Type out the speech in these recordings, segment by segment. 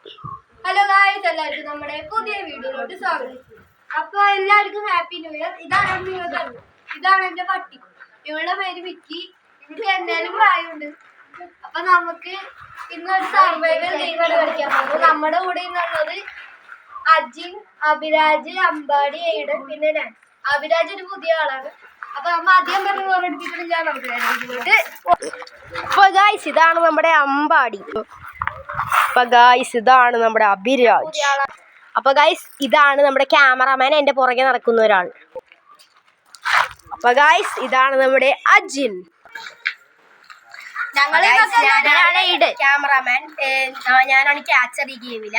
Hello guys, എല്ലാവർക്കും നമ്മുടെ പുതിയ വീഡിയോയിലോട്ട് സ്വാഗതം. അപ്പോൾ എല്ലാവർക്കും ഹാപ്പി ന്യൂ ഇയർ. ഇതാണ് എൻ്റെ പട്ടി. ഇവളുടെ പേര് വിക്കി. ഇവിടെ എന്തായാലും പ്രായമുണ്ട്. അപ്പൊ നമുക്ക് ഇന്നൊരു സർവൈവൽ ഗെയിമാണ് കളിക്കാൻ പോകുന്നത്. നമ്മുടെ കൂടെ ഇന്നുള്ളത് അജിൻ, അഭിരാജ്, അമ്പാടി, എയ്ഡൻ, പിന്നെ ഞാൻ. അഭിരാജ് ഒരു പുതിയ ആളാണ്. അപ്പൊ നമ്മ ആദ്യം പറഞ്ഞ് ഓർമ്മിപ്പിച്ചിട്ട് ഞാൻ നമുക്ക്. അപ്പൊ ഗായ്സ് ഇതാണ് നമ്മുടെ അമ്പാടി. അപ്പൊ ഗായ്സ് ഇതാണ് നമ്മുടെ അഭിരാജ്. അപ്പൊ ഗായ്സ് ഇതാണ് നമ്മുടെ ക്യാമറാമാൻ, എന്റെ പുറകെ നടക്കുന്ന ഒരാൾ. അപ്പൊ ഗായ്സ് ഇതാണ് നമ്മുടെ അജിൻ. ഞാനാണ് ക്യാമറാമാൻ, ഞാനാണ് ക്യാച്ചർ ഈ ഗെയിമില്ല.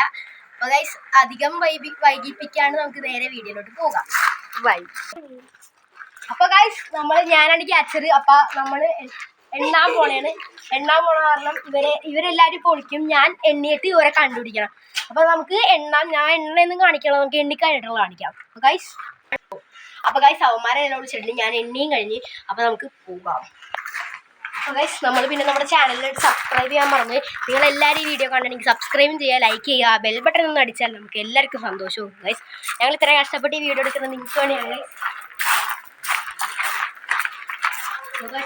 അപ്പൊ ഗായ്സ് അധികം വൈകിപ്പിക്കാണ്ട് നമുക്ക് നേരെ വീഡിയോയിലോട്ട് പോകാം. അപ്പൊ ഗായ്സ് ഞാനാണ് ക്യാച്ചർ. അപ്പൊ നമ്മള് എണ്ണാൻ പോണ കാരണം ഇവരെല്ലാരും പൊളിക്കും. ഞാൻ എണ്ണിയിട്ട് ഇവരെ കണ്ടുപിടിക്കണം. അപ്പൊ നമുക്ക് ഞാൻ എണ്ണയൊന്നും കാണിക്കണം, നമുക്ക് എണ്ണിക്കാനായിട്ടുള്ള കാണിക്കാം. അപ്പൊ ഗൈസ് അവന്മാരെ എന്നെ വിളിച്ചിട്ടുണ്ട്. ഞാൻ എണ്ണിയും കഴിഞ്ഞ്. അപ്പൊ നമുക്ക് പോകാം. അപ്പൊ ഗൈസ് നമ്മൾ പിന്നെ നമ്മുടെ ചാനലിൽ സബ്സ്ക്രൈബ് ചെയ്യാൻ പറഞ്ഞ് നിങ്ങൾ എല്ലാവരും ഈ വീഡിയോ കണ്ടെങ്കിൽ സബ്സ്ക്രൈബും ചെയ്യുക, ലൈക്ക് ചെയ്യുക, ബെൽ ബട്ടൺ ഒന്ന് അടിച്ചാൽ നമുക്ക് എല്ലാവർക്കും സന്തോഷവും. ഗൈസ് ഞങ്ങൾ ഇത്ര കഷ്ടപ്പെട്ട് ഈ വീഡിയോ എടുക്കുന്നത് നിങ്ങൾക്ക് വേണ്ടിയാണ്.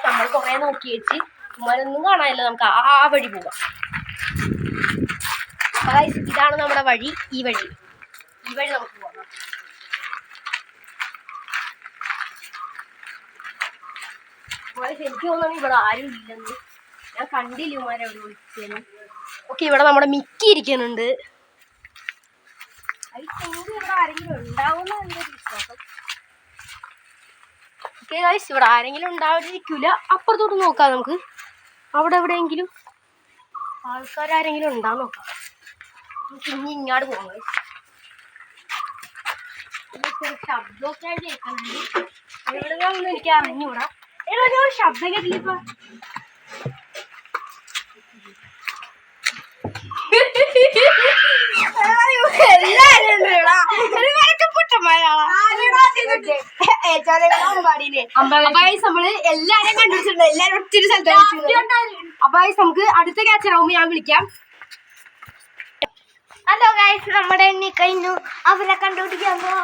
നമ്മൾ കുറെ നോക്കി വെച്ച് ഇമാരൊന്നും കാണാനില്ല. നമുക്ക് ആ വഴി പോവാം. ഇതാണ് നമ്മുടെ വഴി. ഈ വഴി നമുക്ക് പോകാം. എനിക്ക് തോന്നുന്നു ഇവിടെ ആരും ഇല്ലെന്ന്. ഞാൻ കണ്ടില്ല ഇമാരെ അവിടെ വിളിച്ചേന്ന്. ഓക്കെ, ഇവിടെ നമ്മുടെ മിക്കി ഇരിക്കുന്നുണ്ട്. ഇവിടെ ആരെങ്കിലും ഉണ്ടാവുന്ന എൻ്റെ വിശ്വാസം. ഇവിടെ ആരെങ്കിലും ഉണ്ടാവാതിരിക്കൂല. അപ്പുറത്തോട്ട് നോക്കാം നമുക്ക്. അവിടെ എവിടെയെങ്കിലും ആൾക്കാരെങ്കിലും ഉണ്ടാവും നോക്കാം. നമുക്ക് ഇനി ഇങ്ങോട്ട് പോകാം. ശബ്ദമൊക്കെ കേൾക്കുന്നുണ്ട്. എവിടെയാണെന്ന് എനിക്ക് അറിഞ്ഞൂടാ. ശബ്ദം കേട്ടില്ല. ഇപ്പൊ നമ്മള് എല്ലാരും കണ്ടുപിടിച്ചിട്ടുണ്ട്. എല്ലാരും ഒത്തിരി സ്ഥലത്ത്. അപ്പൊ നമുക്ക് അടുത്ത ക്യാച്ചറാവുമ്പോ ഞാൻ വിളിക്കാം. ഹലോ ഗൈസ്, നമ്മുടെ എണ്ണി കഴിഞ്ഞു. അവരെ കണ്ടുപിടിക്കാൻ പോവാ.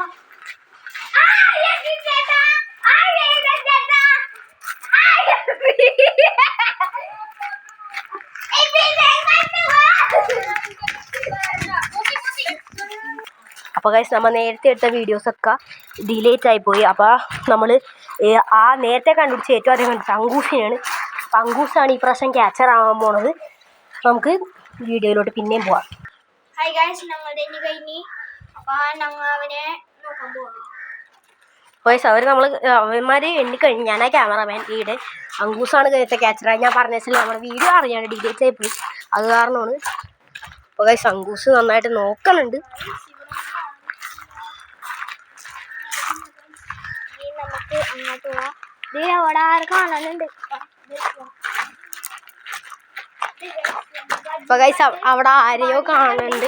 അപ്പോൾ ഗൈസ് നമ്മൾ നേരത്തെ എടുത്ത വീഡിയോസൊക്കെ ഡിലേറ്റ് ആയിപ്പോയി. അപ്പോൾ നമ്മൾ ആ നേരത്തെ കണ്ടുപിടിച്ച് ഏറ്റവും അധികം കണ്ടിട്ട് അങ്കൂസിനെയാണ്. അപ്പം അങ്കൂസാണ് ഈ പ്രാവശ്യം ക്യാച്ചർ ആവാൻ പോണത്. നമുക്ക് വീഡിയോയിലോട്ട് പിന്നെയും പോവാം. ഹായ് ഗൈസ്, ഞങ്ങളുടെ എണ്ണി കഴിഞ്ഞു. അപ്പോൾ ഞങ്ങൾ അവനെ നോക്കാൻ പോവാം. ഗൈസ് അവന്മാർ എണ്ണിക്കഴിഞ്ഞ്. ഞാനാ ക്യാമറാമാൻ. ഈടെ അങ്കൂസാണ് കഴിഞ്ഞത്തെ ക്യാച്ചറായി. ഞാൻ പറഞ്ഞ വെച്ചാൽ നമ്മുടെ വീഡിയോ അറിയാണ്ട് ഡിലേറ്റ് ആയിപ്പോയി. അത് കാരണമാണ്. അപ്പോൾ ഗൈസ് അങ്കൂസ് നന്നായിട്ട് നോക്കുന്നുണ്ട്. നമുക്ക് അങ്ങോട്ട് പോവാം. അവിടെ ആരെ കാണാനുണ്ട്. അപ്പൊ ഗൈസ് അവിടെ ആരെയോ കാണുന്നുണ്ട്.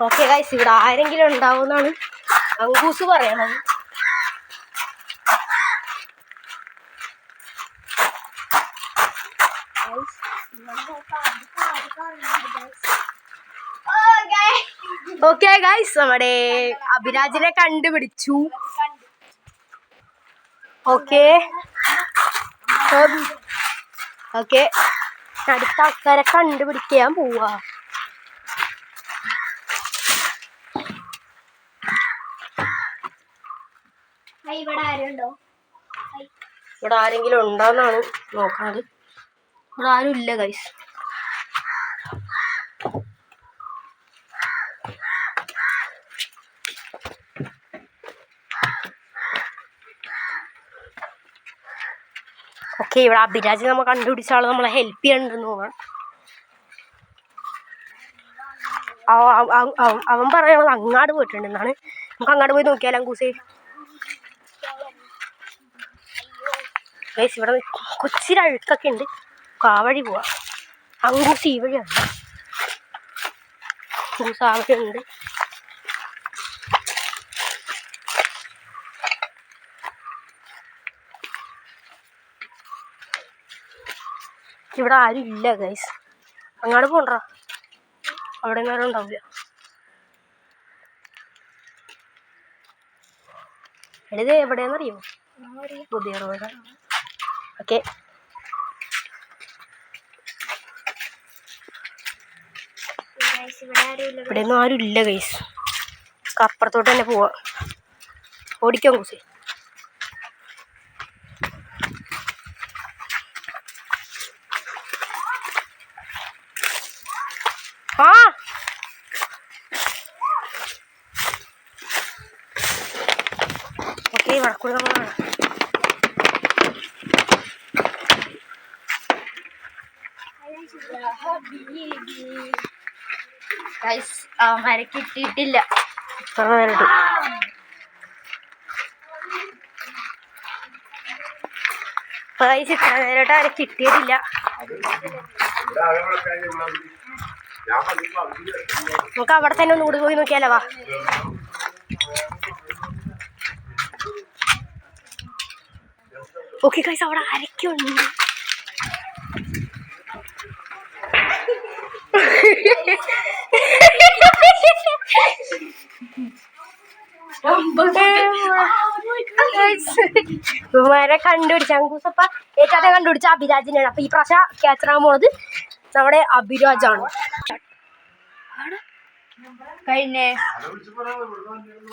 ഓക്കെ ഗൈസ്, ഇവിടെ ആരെങ്കിലും ഉണ്ടാവുമെന്നാണ് അങ്കൂസ് പറയണത്. ഓക്കെ ഗൈസ് നമ്മുടെ അഭിരാജിനെ കണ്ടുപിടിച്ചു. ഓക്കെ അടുത്ത ആൾക്കാരെ കണ്ടുപിടിക്കാൻ പോവാ. ഇവിടെ ആരെങ്കിലും ഉണ്ടോന്നാണ് നോക്കുന്നത്. ഇവിടെ ആരും ഇല്ല ഗൈസ്. ഓക്കെ, ഇവിടെ അഭിരാജ് നമ്മൾ കണ്ടുപിടിച്ച ആൾ നമ്മളെ ഹെൽപ്പ് ചെയ്യണ്ടെന്ന് തോന്നാം. അവൻ പറയണത് അങ്ങാട് പോയിട്ടുണ്ടെന്നാണ്. നമുക്ക് അങ്ങാട് പോയി നോക്കിയാലോ അങ്കൂസേ? ഗൈസ് ഇവിടെ കൊച്ചിരി അഴുക്കൊക്കെ ഉണ്ട്. ആ വഴി പോവാം. അങ്കൂസ് ഈ വഴിയാണ്. അങ്കൂസ് ആ വഴി ഉണ്ട്. ഇവിടെ ആരും ഇല്ല ഗൈസ്. അങ്ങോട്ട് പോണ്ടാ, അവിടെ നേരം ഉണ്ടാവില്ല. ഇത് എവിടെയാണെന്നറിയോ? പുതിയ റോഡ്. ഓക്കെ, ഇവിടെ ഒന്നും ആരും ഇല്ല ഗൈസ്. അപ്പുറത്തോട്ട് തന്നെ പോവാ. ഓടിക്കാൻ കൂസേ. ആ ഓക്കെ, വടക്കൂടെ നമ്മളാണ്. അവന്മാരെ കിട്ടിയിട്ടില്ല. ഇത്ര നേരിട്ട് ഇത്ര നേരിട്ട് ആരെ കിട്ടിയിട്ടില്ല. നമുക്ക് അവിടെ തന്നെ ഒന്നുകൂടി പോയി നോക്കിയാലോ. വാ, ഓക്കെ ഗൈസ്, അവിടെ ആരൊക്കെയുണ്ട്? ഇവരെ കണ്ടുപിടിച്ച അങ്കൂസപ്പ ഏറ്റവും കണ്ടുപിടിച്ച അഭിരാജിനെയാണ്. അപ്പൊ ഈ പ്രാവശ്യം ക്യാച്ചറാൻ പോണത് നമ്മുടെ അഭിരാജാണ്. കഴിഞ്ഞേ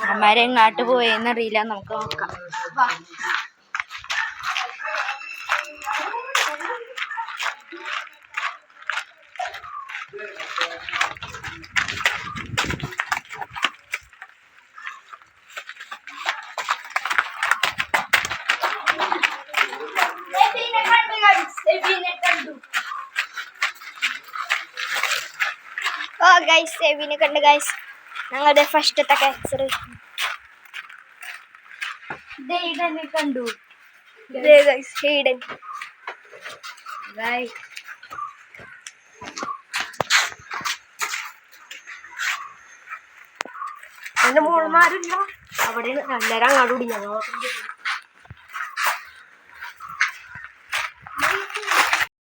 അമ്മമാരെ എങ്ങാട്ട് പോയെന്നറിയില്ല, നമുക്ക് നോക്കാം. ഗൈസ്, സെബിനെ കണ്ട് ഗൈസ്. ഞങ്ങളുടെ ഫസ്റ്റത്തെ ക്യാച്ചർ കണ്ടു. ഹെയ്ഡൻ എന്റെ മോളന്മാരില്ല, അവിടെ എല്ലാരും അങ്ങോട്ട് കൂടി ഞങ്ങൾ